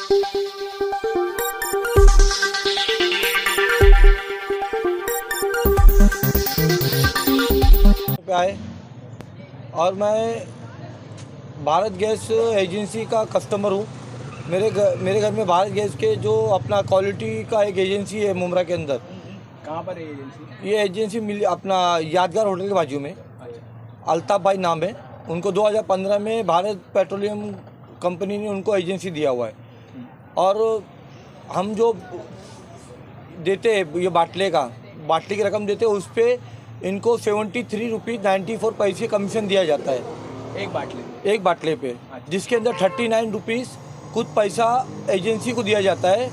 पे आए और मैं भारत गैस एजेंसी का कस्टमर हूँ। मेरे घर में भारत गैस के जो अपना क्वालिटी का एक एजेंसी है मुमरा के अंदर। कहाँ पर है ये एजेंसी? ये एजेंसी मिल अपना यादगार होटल के बाजू में। अच्छा। अल्ताफ भाई नाम है उनको। 2015 में भारत पेट्रोलियम कंपनी ने उनको एजेंसी दिया हुआ है। और हम जो देते हैं ये बाटले की रकम देते हैं, उस पर इनको 73 रुपीज़ 94 पैसे कमीशन दिया जाता है एक बाटले पे, जिसके अंदर 39 रुपीज़ कुछ पैसा एजेंसी को दिया जाता है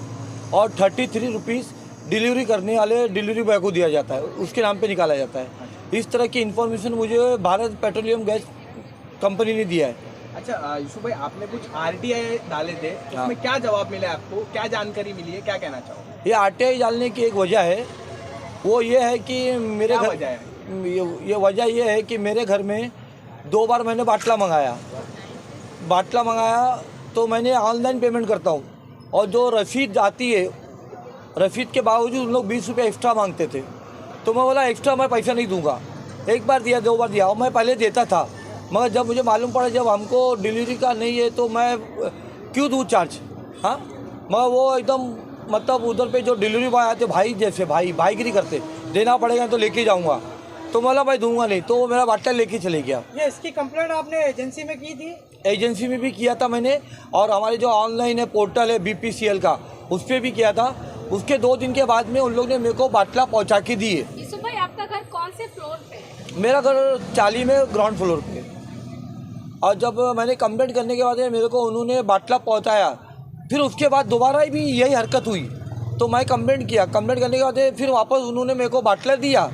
और 33 रुपीज़ डिलीवरी करने वाले डिलीवरी बॉय को दिया जाता है, उसके नाम पे निकाला जाता है। इस तरह की इन्फॉर्मेशन मुझे भारत पेट्रोलियम गैस कंपनी ने दिया है। अच्छा यूसुफ भाई, आपने कुछ आरटीआई डाले थे, उसमें क्या जवाब मिला आपको, क्या जानकारी मिली है, क्या कहना चाहोगे? ये आरटीआई डालने की एक वजह है, वो ये है कि मेरे घर वजह है? ये वजह ये है कि मेरे घर में 2 बार मैंने बाटला मंगाया तो मैंने ऑनलाइन पेमेंट करता हूँ, और जो रसीद आती है, रसीद के बावजूद उन लोग 20 रुपये एक्स्ट्रा मांगते थे। तो मैं बोला एक्स्ट्रा मैं पैसा नहीं दूंगा। 1 बार दिया, 2 बार दिया, और मैं पहले देता था, मगर जब मुझे मालूम पड़ा जब हमको डिलीवरी का नहीं है तो मैं क्यों दूँ चार्ज। हाँ, मगर वो एकदम मतलब उधर पे जो डिलीवरी बॉय आते भाई जैसे भाईगिरी करते, देना पड़ेगा तो लेके जाऊँगा, तो बोला भाई दूंगा नहीं, तो वो मेरा बाटला लेके चले गया। ये इसकी कंप्लेंट आपने एजेंसी में की थी? एजेंसी में भी किया था मैंने, और हमारे जो ऑनलाइन है पोर्टल है BPCL का, उस पर भी किया था। उसके 2 दिन के बाद में उन लोग ने मेरे को बाटला पहुंचा के दिए। यूसुफ भाई, आपका घर कौन से फ्लोर पे है? मेरा घर 40 में ग्राउंड फ्लोर पे। और जब मैंने कंप्लेंट करने के बाद मेरे को उन्होंने बाटला पहुँचाया, फिर उसके बाद दोबारा भी यही हरकत हुई, तो मैं कंप्लेंट किया। कंप्लेंट करने के बाद फिर वापस उन्होंने मेरे को बाटला दिया,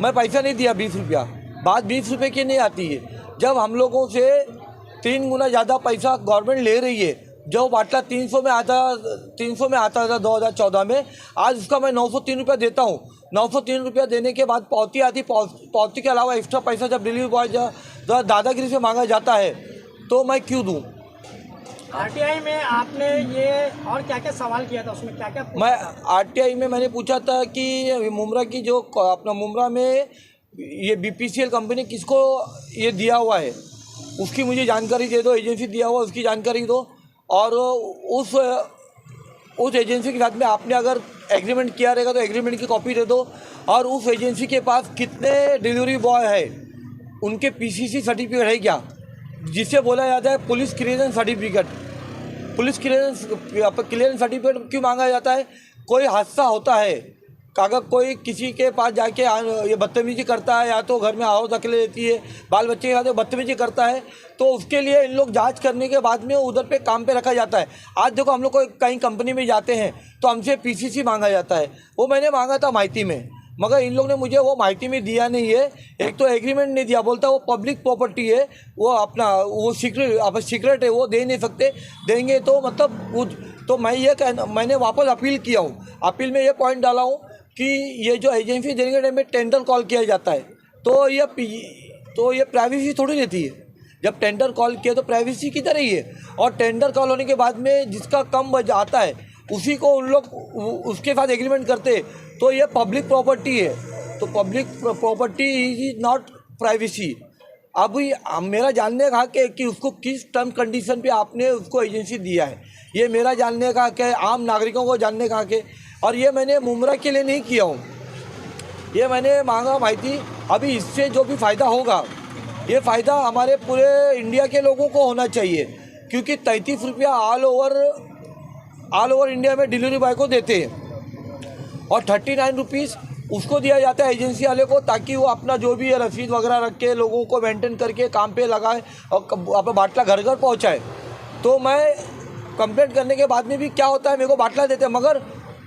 मैं पैसा नहीं दिया 20 रुपया। बात 20 रुपये की नहीं आती है, जब हम लोगों से 3 गुना ज़्यादा पैसा गवर्नमेंट ले रही है। जो बाटला 300 में आता था 2014 में, आज उसका मैं 903 रुपया देता हूँ। 903 रुपया देने के बाद पावती आती, पावती के अलावा एक्स्ट्रा पैसा जब डिलीवरी बॉय दादागिरी से मांगा जाता है तो मैं क्यों दूँ। आरटीआई में आपने ये और क्या क्या सवाल किया था, उसमें क्या क्या मैं आरटीआई में मैंने पूछा था कि मुमरा की जो अपना मुमरा में ये BPCL कंपनी किसको ये दिया हुआ है, उसकी मुझे जानकारी दे दो। एजेंसी दिया हुआ उसकी जानकारी दो, और उस एजेंसी के साथ में आपने अगर एग्रीमेंट किया रहेगा तो एग्रीमेंट की कॉपी दे दो। और उस एजेंसी के पास कितने डिलीवरी बॉय है, उनके PCC सर्टिफिकेट है क्या, जिसे बोला जाता है police clearance certificate. Police clearance certificate क्यों मांगा जाता है? कोई हादसा होता है, अगर कोई किसी के पास जाके ये बदतमीजी करता है, या तो घर में आओ धकेले लेती है, बाल बच्चे के साथ बदतमीजी करता है, तो उसके लिए इन लोग जांच करने के बाद में उधर पे काम पे रखा जाता है। आज देखो हम लोग को कहीं कंपनी में जाते हैं तो हमसे PCC मांगा जाता है, वो मैंने मांगा था माहिती में, मगर इन लोग ने मुझे वो माहिती में दिया नहीं है। एक तो एग्रीमेंट नहीं दिया, बोलता वो पब्लिक प्रॉपर्टी है, वो अपना वो सीक्रेट है, वो दे नहीं सकते, देंगे तो मतलब तो मैंने वापस अपील किया हूँ। अपील में ये पॉइंट डाला हूँ कि ये जो एजेंसी देने के टाइम में टेंडर कॉल किया जाता है, तो ये प्राइवेसी थोड़ी रहती है। जब टेंडर कॉल किया तो प्राइवेसी की तरह ही है, और टेंडर कॉल होने के बाद में जिसका कम बज आता है उसी को उन लोग उसके साथ एग्रीमेंट करते, तो ये पब्लिक प्रॉपर्टी है, तो public property is not privacy. अब मेरा जानने का हक है कि उसको किस टर्म कंडीशन पे आपने उसको एजेंसी दिया है, ये मेरा जानने का हक है, आम नागरिकों को जानने का हक है। और ये मैंने मुमरा के लिए नहीं किया हूँ, ये मैंने मांगा माहिती। अभी इससे जो भी फ़ायदा होगा, ये फ़ायदा हमारे पूरे इंडिया के लोगों को होना चाहिए, क्योंकि 33 रुपया ऑल ओवर इंडिया में डिलीवरी बॉय को देते हैं, और 39 रुपीज़ उसको दिया जाता है एजेंसी वाले को, ताकि वो अपना जो भी है रसीद वगैरह रख के लोगों को मेंटेन करके काम पे लगाए और अपना बाटला घर घर पहुँचाए। तो मैं कंप्लेंट करने के बाद में भी क्या होता है, मेरे को बाटला देते हैं, मगर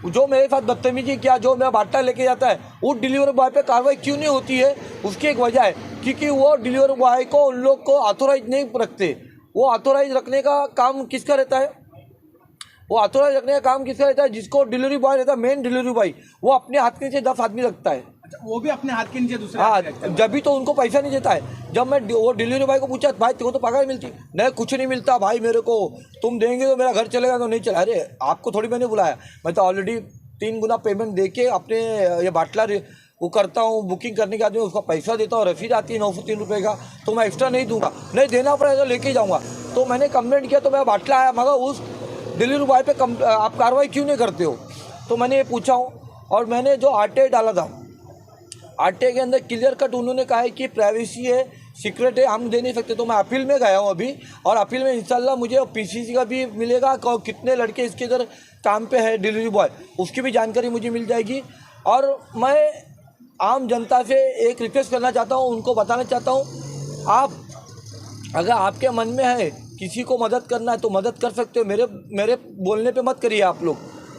जो मेरे साथ बदतमीजी किया, जो मेरा बाटला लेके जाता है, उस डिलीवरी बॉय पे कार्रवाई क्यों नहीं होती है? उसकी एक वजह है, क्योंकि वो डिलीवरी बॉय को उन लोग को ऑथोराइज नहीं रखते। वो ऑथोराइज रखने का काम किसका रहता है? वो ऑथोराइज रखने का काम किसका रहता है? जिसको डिलीवरी बॉय रहता है, मेन डिलीवरी बॉय, वो अपने हाथ के नीचे 10 आदमी रखता है। अच्छा, वो भी अपने हाथ के नीचे दूसरे हाँ, हाथ के रखते हैं। जब भी तो उनको पैसा नहीं देता है। जब मैं वो डिलीवरी बॉय को पूछा भाई तेरे को तो पगार मिलती, नहीं कुछ नहीं मिलता भाई मेरे को, तुम देंगे तो मेरा घर चलेगा, तो नहीं चला। अरे आपको थोड़ी मैंने बुलाया, मैं तो ऑलरेडी 3 गुना पेमेंट दे के अपने ये बाटला वो करता हूँ, बुकिंग करने के आदमी उसका पैसा देता हूँ, रसीद आती है 903 रुपये का, तो मैं एक्स्ट्रा नहीं दूंगा, नहीं देना पड़ेगा तो लेके जाऊँगा। तो मैंने कंप्लेंट किया तो मेरा बाटला आया, मगर उस डिलीवरी बॉय पे आप कार्रवाई क्यों नहीं करते हो, तो मैंने ये पूछा हूँ। और मैंने जो RTI डाला था, RTI के अंदर क्लियर कट उन्होंने कहा है कि प्राइवेसी है, सीक्रेट है, हम दे नहीं सकते। तो मैं अपील में गया हूँ अभी, और अपील में इंशाल्लाह मुझे PCC का भी मिलेगा, कितने लड़के इसके इधर काम पे है डिलीवरी बॉय, उसकी भी जानकारी मुझे मिल जाएगी। और मैं आम जनता से एक रिक्वेस्ट करना चाहता हूँ, उनको बताना चाहता हूँ, आप अगर आपके मन में है किसी को मदद करना है तो मदद कर सकते हो, मेरे बोलने पे मत करिए आप लोग।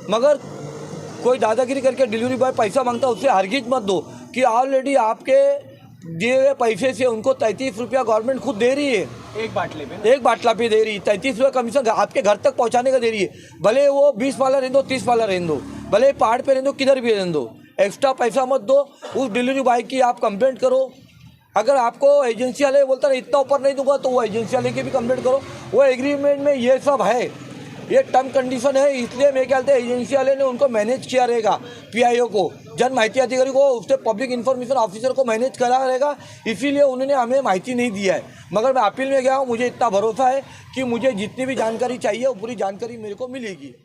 मगर कोई दादागिरी करके डिलीवरी बॉय पैसा मांगता है उससे हरगिज मत दो, कि ऑलरेडी आपके दिए हुए पैसे से उनको 33 रुपया गवर्नमेंट खुद दे रही है, एक बाटले पे एक बाटला पे दे रही है, 33 रुपये कमीशन आपके घर तक पहुंचाने का दे रही है। भले वो 20 वाला रहने दो, 30 वाला रहने दो, भले पहाड़ पे रहने दो, किधर भी रहने दो, एक्स्ट्रा पैसा मत दो। उस डिलीवरी बॉय की आप कंप्लेंट करो। अगर आपको एजेंसी वाले बोलता ना इतना ऊपर नहीं दूंगा, तो वो एजेंसी वाले की भी कंप्लेंट करो। वो एग्रीमेंट में ये सब है, ये टर्म कंडीशन है, इसलिए मेरे ख्याल से एजेंसी वाले ने उनको मैनेज किया रहेगा, PIO को, जन माहिती अधिकारी को, उससे पब्लिक इन्फॉर्मेशन ऑफिसर को मैनेज करा रहेगा, इसीलिए उन्होंने हमें माहिती नहीं दिया है। मगर मैं अपील में गया हूँ, मुझे इतना भरोसा है कि मुझे जितनी भी जानकारी चाहिए वो पूरी जानकारी मेरे को मिलेगी।